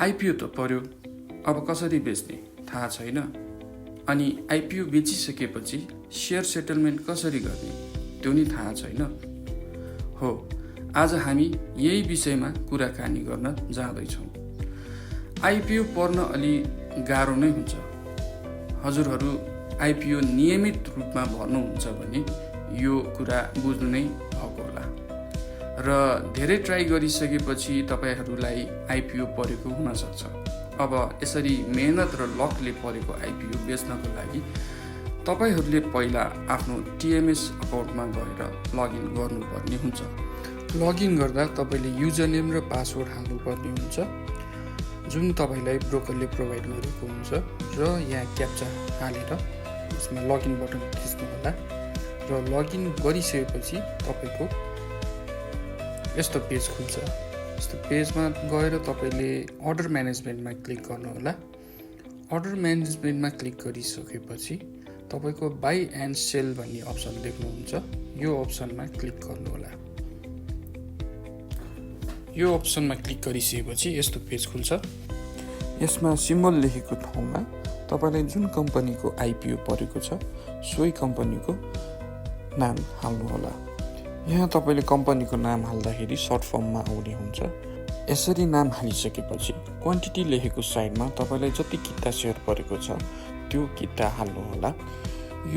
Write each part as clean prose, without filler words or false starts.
IPO त पर्यो, अब कसरी बेच्ने थाहा छैन। अनि आइपिओ बेचिसकेपछि सेयर सेटलमेन्ट कसरी गर्ने त्यो नि थाहा छैन। हो, आज हामी यही विषयमा कुराकानी गर्न जाँदैछौँ। आइपिओ पर्न अलि गाह्रो नै हुन्छ। हजुरहरू आइपिओ नियमित रूपमा भर्नुहुन्छ भने यो कुरा बुझ्नु नै भएको होला र धेरै ट्राई गरिसकेपछि तपाईँहरूलाई आइपिओ परेको हुनसक्छ। अब यसरी मेहनत र लकले परेको आइपिओ बेच्नको लागि तपाईँहरूले पहिला आफ्नो टिएमएस अकाउन्टमा गएर लगइन गर्नुपर्ने हुन्छ। लगइन गर्दा तपाईँले युजरनेम र पासवर्ड हाल्नुपर्ने हुन्छ जुन तपाईँलाई ब्रोकरले प्रोभाइड गरेको हुन्छ र यहाँ क्याप्चा हालेर यसमा लगइन बटन थिच्नु होला र लगइन गरिसकेपछि तपाईँको यस्तो पेज खुल्छ। यस्तो पेजमा गएर तपाईँले अर्डर म्यानेजमेन्टमा क्लिक गर्नुहोला। अर्डर म्यानेजमेन्टमा क्लिक गरिसकेपछि तपाईँको बाई एन्ड सेल भन्ने अप्सन देख्नुहुन्छ। यो अप्सनमा क्लिक गर्नुहोला। यो अप्सनमा क्लिक गरिसकेपछि यस्तो पेज खुल्छ। यसमा सिम्बल लेखेको ठाउँमा तपाईँलाई जुन कम्पनीको आइपिओ परेको छ सोही कम्पनीको नाम हाल्नुहोला। यहाँ तपाईँले कम्पनीको नाम हाल्दाखेरि सर्ट फर्ममा आउने हुन्छ। यसरी नाम हालिसकेपछि क्वान्टिटी लेखेको साइडमा तपाईँलाई जति किता सेयर परेको छ त्यो किता हाल्नुहोला।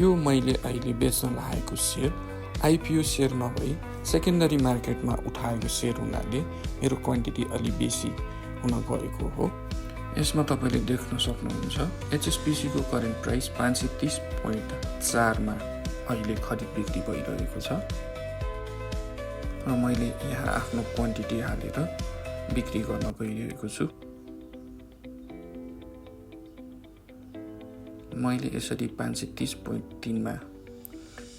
यो मैले अहिले बेच्न लागेको सेयर आइपिओ सेयर नभई सेकेन्डरी मार्केटमा उठाएको सेयर हुनाले मेरो क्वान्टिटी अलि बेसी हुन गएको हो। यसमा तपाईँले देख्न सक्नुहुन्छ एचएसपिसीको करेन्ट प्राइस 530.4मा अहिले खरिद बिक्री भइरहेको छ र मैले यहाँ आफ्नो क्वान्टिटी हालेर बिक्री गर्न गइरहेको छु। मैले यसरी 530.3मा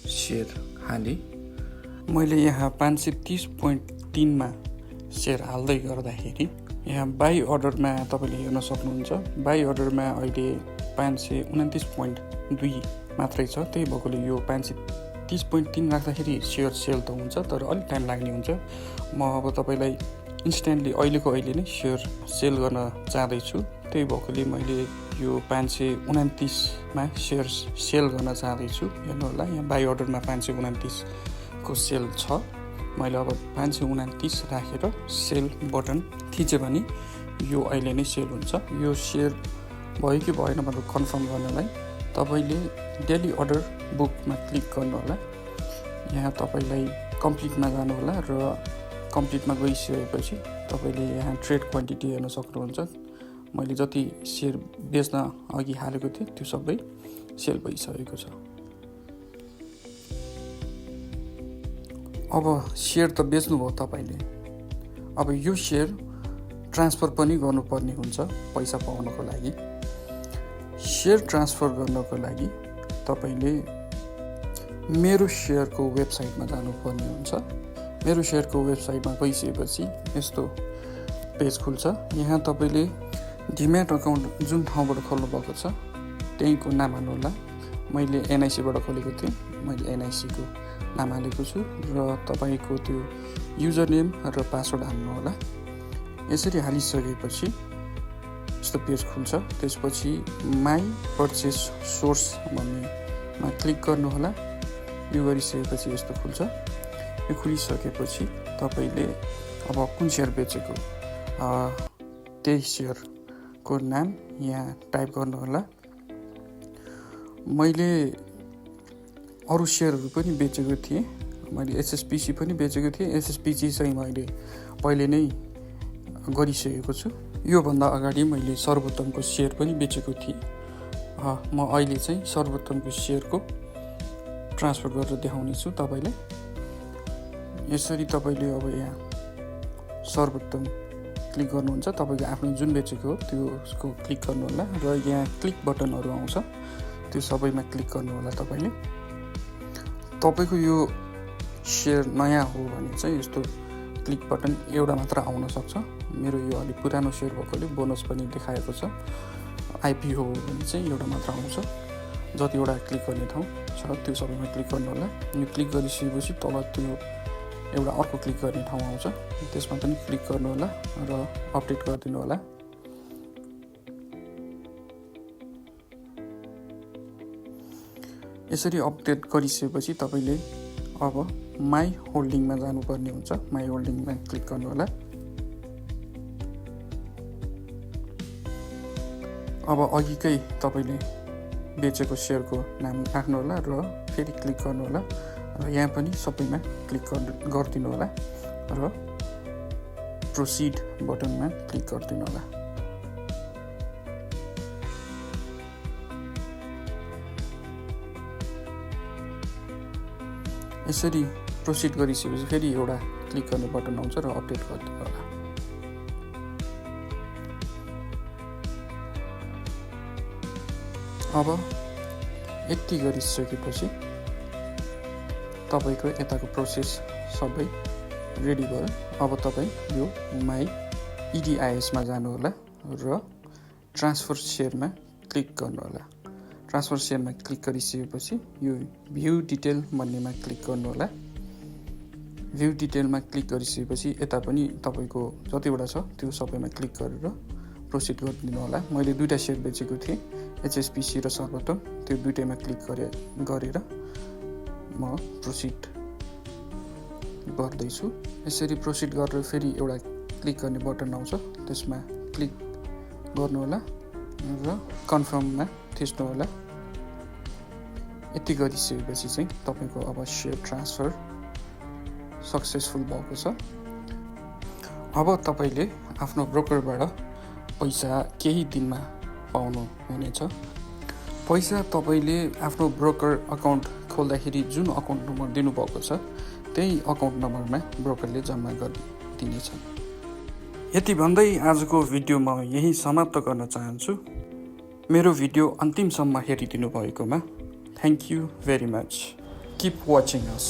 सेयर हालेँ। मैले यहाँ 530.3मा सेयर हाल्दै गर्दाखेरि यहाँ बाई अर्डरमा तपाईँले हेर्न सक्नुहुन्छ। बाई अर्डरमा अहिले 529.2 मात्रै छ। त्यही भएकोले यो 530.3 राख्दाखेरि सेयर सेल त हुन्छ तर अलिक टाइम लाग्ने हुन्छ। म अब तपाईँलाई इन्स्ट्यान्टली अहिलेको अहिले नै सेयर सेल गर्न चाहँदैछु। त्यही भएकोले मैले यो 529मा सेयर सेल गर्न चाहँदैछु। हेर्नु होला यहाँ बाई अर्डरमा 529 को सेल छ। मैले अब 529 राखेर सेल बटन थिचेँ भने यो अहिले नै सेल हुन्छ। यो सेयर भयो कि भएन भनेर कन्फर्म गर्नलाई तपाईँले डेली अर्डर बुकमा क्लिक गर्नु होला। यहाँ तपाईँलाई कम्प्लिटमा जानु होला र कम्प्लिटमा गइसकेपछि तपाईँले यहाँ ट्रेड क्वान्टिटी हेर्न सक्नुहुन्छ। मैले जति सेयर बेच्न अघि हालेको थिएँ त्यो सबै सेल भइसकेको छ। अब सेयर त बेच्नुभयो तपाईँले। अब यो सेयर ट्रान्सफर पनि गर्नुपर्ने हुन्छ पैसा पाउनको लागि। सेयर ट्रान्सफर गर्नको लागि तपाईँले मेरो सेयरको वेबसाइटमा जानुपर्ने हुन्छ। मेरो सेयरको वेबसाइटमा गइसकेपछि यस्तो पेज खुल्छ। यहाँ तपाईँले डिम्याट अकाउन्ट जुन ठाउँबाट खोल्नु भएको छ त्यहीँको नाम हाल्नुहोला। मैले एनआइसीबाट खोलेको थिएँ। मैले एनआइसीको नाम हालेको छु र तपाईँको त्यो युजर नेम र पासवर्ड हाल्नुहोला। यसरी हालिसकेपछि यस्तो पेज खुल्छ। त्यसपछि माई पर्चेस सोर्स भन्नेमा क्लिक गर्नुहोला। यो गरिसकेपछि यस्तो खुल्छ। यो खुलिसकेपछि तपाईँले अब कुन सेयर बेचेको त्यही सेयरको नाम यहाँ टाइप गर्नुहोला। मैले अरू सेयरहरू पनि बेचेको थिएँ। मैले एचएसपिसी पनि बेचेको थिएँ। एचएसपिसी चाहिँ मैले पहिले नै गरिसकेको छु। योभन्दा अगाडि मैले सर्वोत्तमको सेयर पनि बेचेको थिएँ। म अहिले चाहिँ सर्वोत्तमको सेयरको ट्रान्सफर गरेर देखाउने छु तपाईँलाई। यसरी तपाईँले अब यहाँ सर्वोत्तम क्लिक गर्नुहुन्छ। तपाईँको आफ्नो जुन बेचेको हो त्यसको क्लिक गर्नुहोला र यहाँ क्लिक बटनहरू आउँछ त्यो सबैमा क्लिक गर्नुहोला। तपाईँको यो सेयर नयाँ हो भने चाहिँ यस्तो क्लिक बटन एउटा मात्र आउन सक्छ। मेरो यो अलिक पुरानो सेयर भएकोले बोनस पनि देखाएको छ। आइपिओ हो भने चाहिँ एउटा मात्र आउँछ। जतिवटा क्लिक गर्ने ठाउँ छ त्यो सबैमा क्लिक गर्नु होला। यो क्लिक गरिसकेपछि तल त्यो एउटा अर्को क्लिक गर्ने ठाउँ आउँछ त्यसमा पनि क्लिक गर्नु होला र अपडेट गरिदिनु होला। यसरी अपडेट गरिसकेपछि तपाईँले अब माई होल्डिङमा जानुपर्ने हुन्छ। माई होल्डिङमा क्लिक गर्नु होला। अब अघिकै तपाईँले बेचेको सेयरको नाम राख्नु होला र फेरि क्लिक गर्नु होला र यहाँ पनि सबैमा क्लिक गरिदिनु होला र प्रोसिड बटनमा क्लिक गरिदिनु होला। यसरी प्रोसिड गरिसकेपछि फेरि एउटा क्लिक गर्ने बटन आउँछ र अपडेट गरिदिनु होला। अब यति गरिसकेपछि तपाईँको यताको प्रोसेस सबै रेडी भयो। अब तपाईँ यो माई इडिआइएसमा जानु होला र ट्रान्सफर सेयरमा क्लिक गर्नु होला। ट्रान्सफर सेयरमा क्लिक गरिसकेपछि यो भ्यू डिटेल भन्नेमा क्लिक गर्नु होला। भ्यू डिटेलमा क्लिक गरिसकेपछि यता पनि तपाईँको जतिवटा छ त्यो सबैमा क्लिक गरेर प्रोसिड गरिदिनु होला। मैले 2टा सेयर बेचेको थिएँ, HSBC र सर्वोत्तम, त्यो 2टैमा क्लिक गरेर म प्रोसिड गर्दैछु। यसरी प्रोसिड गरेर फेरि एउटा क्लिक गर्ने बटन आउँछ, त्यसमा क्लिक गर्नु होला र कन्फर्ममा थिच्नु होला। यति गरिसकेपछि चाहिँ तपाईँको अब सेयर ट्रान्सफर सक्सेसफुल भएको छ। अब तपाईँले आफ्नो ब्रोकरबाट पैसा केही दिनमा पाउनु हुनेछ। पैसा तपाईँले आफ्नो ब्रोकर अकाउन्ट खोल्दाखेरि जुन अकाउन्ट नम्बर दिनुभएको छ त्यही अकाउन्ट नम्बरमा ब्रोकरले जम्मा गरिदिनेछ। यति भन्दै आजको भिडियो म यही समाप्त गर्न चाहन्छु। मेरो भिडियो अन्तिमसम्म हेरिदिनु भएकोमा thank you very much. Keep watching us.